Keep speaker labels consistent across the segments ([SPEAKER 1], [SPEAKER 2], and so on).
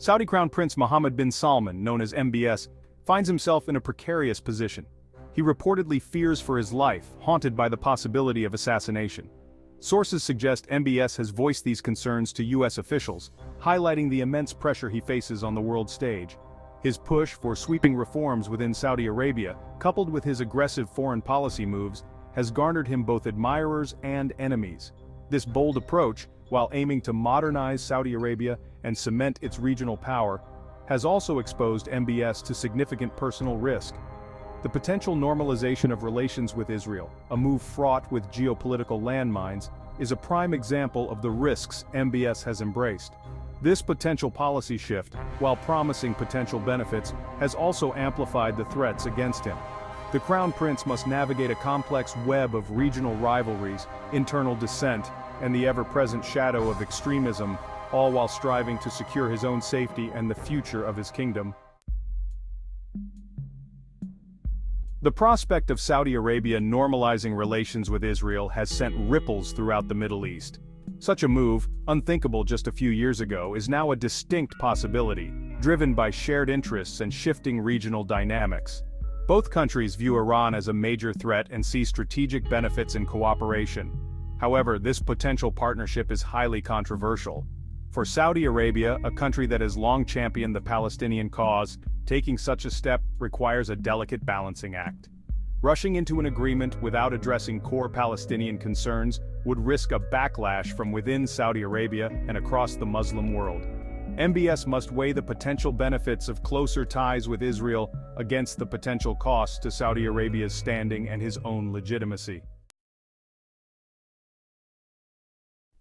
[SPEAKER 1] Saudi Crown Prince Mohammed bin Salman, known as MBS, finds himself in a precarious position. He reportedly fears for his life, haunted by the possibility of assassination. Sources suggest MBS has voiced these concerns to US officials, highlighting the immense pressure he faces on the world stage. His push for sweeping reforms within Saudi Arabia, coupled with his aggressive foreign policy moves, has garnered him both admirers and enemies. This bold approach, while aiming to modernize Saudi Arabia and cement its regional power, has also exposed MBS to significant personal risk. The potential normalization of relations with Israel, a move fraught with geopolitical landmines, is a prime example of the risks MBS has embraced. This potential policy shift, while promising potential benefits, has also amplified the threats against him. The Crown Prince must navigate a complex web of regional rivalries, internal dissent, and the ever-present shadow of extremism, all while striving to secure his own safety and the future of his kingdom. The prospect of Saudi Arabia normalizing relations with Israel has sent ripples throughout the Middle East. Such a move, unthinkable just a few years ago, is now a distinct possibility, driven by shared interests and shifting regional dynamics. Both countries view Iran as a major threat and see strategic benefits in cooperation. However, this potential partnership is highly controversial. For Saudi Arabia, a country that has long championed the Palestinian cause, taking such a step requires a delicate balancing act. Rushing into an agreement without addressing core Palestinian concerns would risk a backlash from within Saudi Arabia and across the Muslim world. MBS must weigh the potential benefits of closer ties with Israel against the potential costs to Saudi Arabia's standing and his own legitimacy.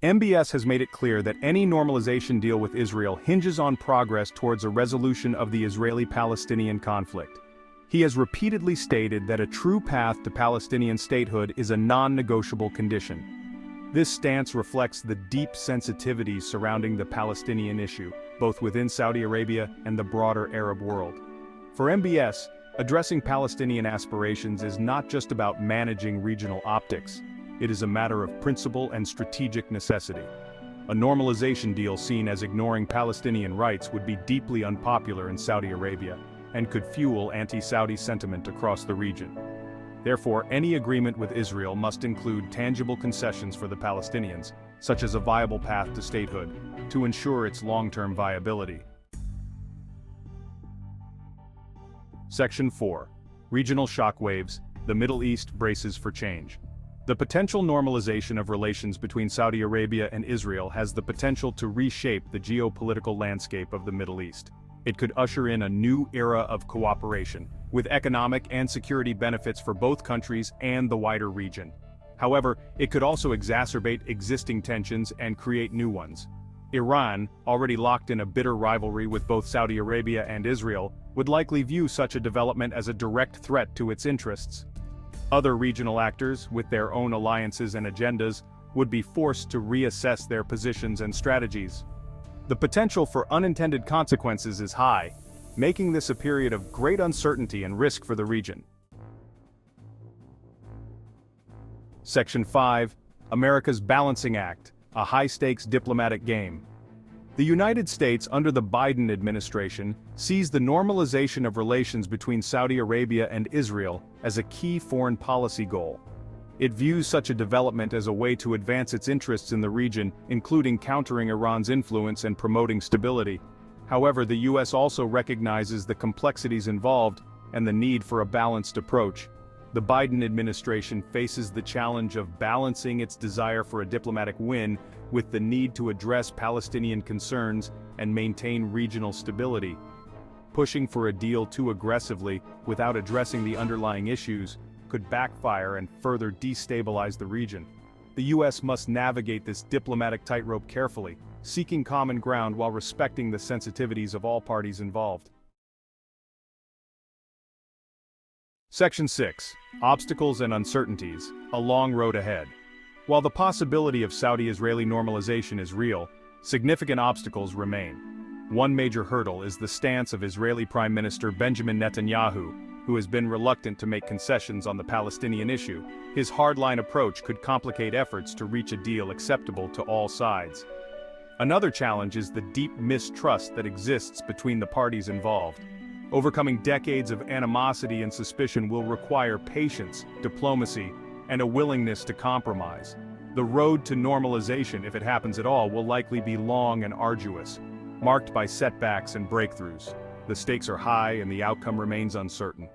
[SPEAKER 1] MBS has made it clear that any normalization deal with Israel hinges on progress towards a resolution of the Israeli-Palestinian conflict. He has repeatedly stated that a true path to Palestinian statehood is a non-negotiable condition. This stance reflects the deep sensitivities surrounding the Palestinian issue, both within Saudi Arabia and the broader Arab world. For MBS, addressing Palestinian aspirations is not just about managing regional optics. It is a matter of principle and strategic necessity. A normalization deal seen as ignoring Palestinian rights would be deeply unpopular in Saudi Arabia and could fuel anti-Saudi sentiment across the region. Therefore, any agreement with Israel must include tangible concessions for the Palestinians, such as a viable path to statehood, to ensure its long-term viability. Section 4. Regional shockwaves, the Middle East braces for change. The potential normalization of relations between Saudi Arabia and Israel has the potential to reshape the geopolitical landscape of the Middle East. It could usher in a new era of cooperation, with economic and security benefits for both countries and the wider region. However, it could also exacerbate existing tensions and create new ones. Iran, already locked in a bitter rivalry with both Saudi Arabia and Israel, would likely view such a development as a direct threat to its interests. Other regional actors, with their own alliances and agendas, would be forced to reassess their positions and strategies. The potential for unintended consequences is high, making this a period of great uncertainty and risk for the region. Section 5. America's Balancing Act, a high-stakes diplomatic game. The United States, under the Biden administration, sees the normalization of relations between Saudi Arabia and Israel as a key foreign policy goal. It views such a development as a way to advance its interests in the region, including countering Iran's influence and promoting stability. However, the U.S. also recognizes the complexities involved and the need for a balanced approach. The Biden administration faces the challenge of balancing its desire for a diplomatic win with the need to address Palestinian concerns and maintain regional stability. Pushing for a deal too aggressively without addressing the underlying issues could backfire and further destabilize the region. The U.S. must navigate this diplomatic tightrope carefully, seeking common ground while respecting the sensitivities of all parties involved. Section 6. Obstacles and uncertainties, a long road ahead. While the possibility of Saudi-Israeli normalization is real, significant obstacles remain. One major hurdle is the stance of Israeli Prime Minister Benjamin Netanyahu, who has been reluctant to make concessions on the Palestinian issue. His hardline approach could complicate efforts to reach a deal acceptable to all sides. Another challenge is the deep mistrust that exists between the parties involved. Overcoming decades of animosity and suspicion will require patience, diplomacy, and a willingness to compromise. The road to normalization, if it happens at all, will likely be long and arduous, marked by setbacks and breakthroughs. The stakes are high and the outcome remains uncertain.